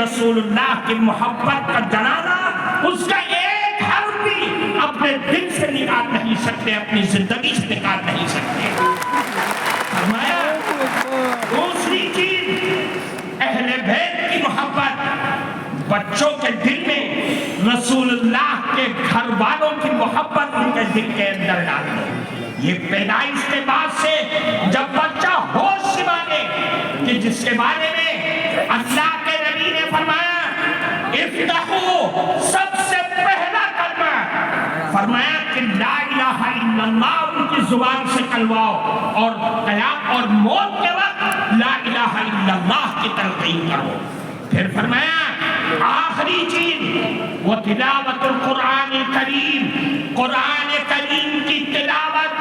رسول اللہ کی محبت کا جنازہ اس کا ایک حرف بھی اپنے دل سے نکال نہیں سکتے، اپنی زندگی سے نکال نہیں سکتے۔ فرمایا دوسری چیز اہل بیت کی محبت، بچوں کے دل میں رسول اللہ کے گھر والوں کی محبت ان کے دل کے اندر ڈال دو۔ یہ پیدائش کے بعد سے جب بچہ ہوش سنبھالے کہ جس کے بارے میں اللہ کے نبی نے فرمایا افتحوا، سب سے پہلا کلمہ فرمایا کہ لا الہ الا اللہ ان کی زبان سے کلواؤ، اور قیام اور موت کے وقت لا الہ الا اللہ کی تلقین کرو۔ پھر فرمایا آخری چیز وہ تلاوت القرآن الکریم، قرآن کریم کی تلاوت،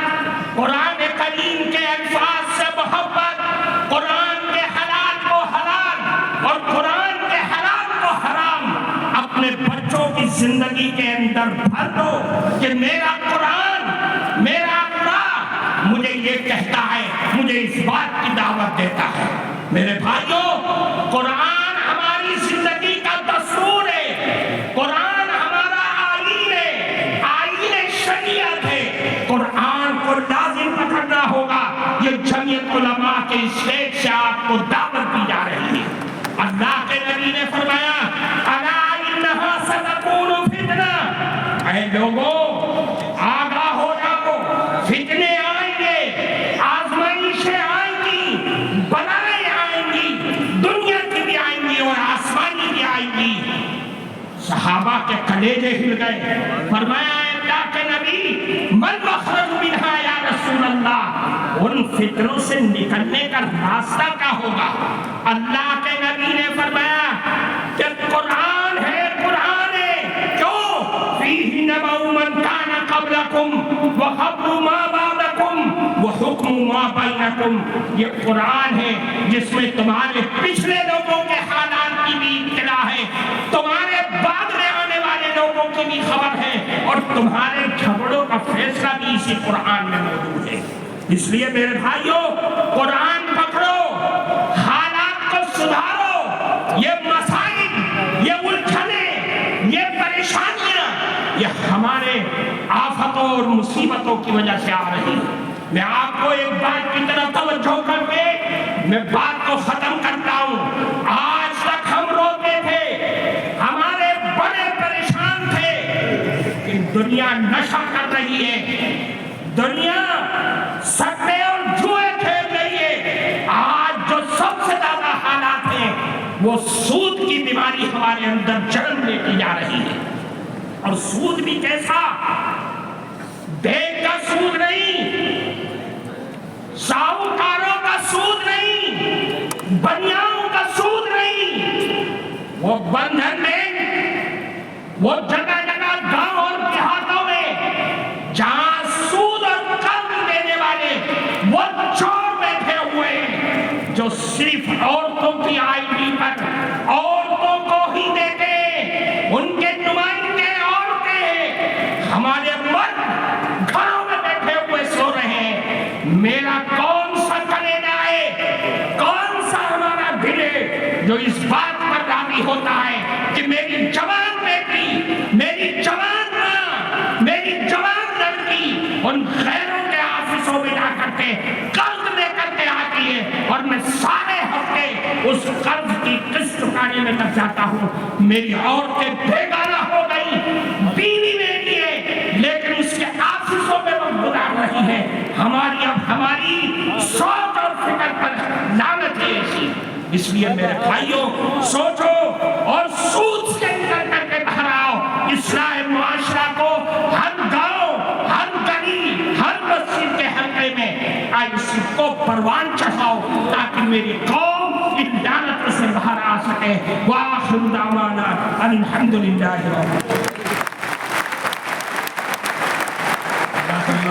قرآن کریم کے الفاظ سے محبت، قرآن کے حلال کو حلال اور قرآن کے حرام کو حرام اپنے بچوں کی زندگی کے اندر بھر دو کہ میرا قرآن، میرا اللہ مجھے یہ کہتا ہے، مجھے اس بات کی دعوت دیتا ہے۔ میرے بھائیوں، قرآن ہماری زندگی کا دستور ہے، قرآن ہمارا آئین ہے، آئین شریعت ہے، قرآن کو لازم پکڑنا ہوگا۔ یہ جمعیت علماء کے اسٹیج سے آپ کو دعوت دی جا رہی ہے۔ اللہ کے نبی نے فرمایا الا انہا ستکون فتنہ، اے لوگوں آگاہ ہو جاؤ، فتنے آئیں گے، آزمائشیں آئیں گی، بلائیں آئیں گی، دنیا کی بھی آئیں گی اور آسمانی بھی آئیں گی۔ صحابہ کے کلیجے ہل گئے۔ فرمایا اللہ کے نبی من مخرج منہا یا رسول اللہ، ان فتنوں سے نکلنے کا راستہ کیا ہوگا؟ اللہ کے نبی نے فرمایا کہ قرآن ہے، قرآن ہے، کیوں؟ فیہ نبأ من کان قبلکم وخبر ما بعدکم وحکم ما بینکم، یہ قرآن ہے جس میں تمہارے پچھلے لوگوں کے حالات کی بھی اطلاع ہے، تمہارے بعد میں آنے والے لوگوں کی بھی خبر ہے، اور تمہارے جھگڑوں کا فیصلہ بھی اسی قرآن میں موجود ہے۔ اس لیے میرے بھائیوں، قرآن پکڑو، حالات کو سدھارو۔ یہ مسائل، یہ الجھنیں، یہ پریشانیاں، یہ ہمارے آفتوں اور مصیبتوں کی وجہ سے آ رہی ہیں۔ میں آپ کو ایک بات کی طرف توجہ کر کے میں بات کو ختم کرتا ہوں۔ آج تک ہم روتے تھے، ہمارے بڑے پریشان تھے کہ دنیا نشہ کر رہی ہے، دنیا سٹے اور جوئے کھیل رہی ہے۔ آج جو سب سے زیادہ حالات ہیں وہ سود کی بیماری ہمارے اندر جنم لیتی جا رہی ہے۔ اور سود بھی کیسا؟ بینک کا سود نہیں، ساہوکاروں کا سود نہیں، بنیاؤں کا سود نہیں، وہ بندھن بینک، وہ جگہ جگہ گاؤں اور دیہاتوں میں جہاں سود اور قرض دینے والے وہ چور بیٹھے ہوئے ہیں جو صرف عورتوں کی آئی ڈی پر عورتوں کو ہی دیتے ہیں، ان کے نمائندے عورتیں ہیں، ہمارے مرد گھروں میں بیٹھے ہوئے سو رہے ہیں۔ میرا کون سا کلیجہ ہے، کون سا ہمارا دل ہے جو اس بات پر راضی ہوتا ہے کہ میری جوان بیٹی، میری جوان ماں، میری جوان لڑکی ان غیروں کے آفسوں میں جا کر کے قرض لے کر کے آتی ہے، اور میں سارے ہفتے اس قرض کی قسط چکانے میں لگ جاتا ہوں۔ میری عورتیں بیگانہ ہو گئی، بیوی میری ہے لیکن اس کے آفسوں میں وہ گزار رہی ہے۔ ہماری سوچ اور فکر پر لعنت ہے ایسی۔ اس لیے میرے بھائیوں، سوچو اور سود سے نکل کر کے باہر آؤ۔ اصلاح معاشرہ کو ہر گاؤں، ہر گلی، ہر مسجد کے حلقے میں اس کو پروان چڑھاؤ تاکہ میری قوم ان لعنتوں سے باہر آ سکے۔ وآخر دعوانا الحمدللہ۔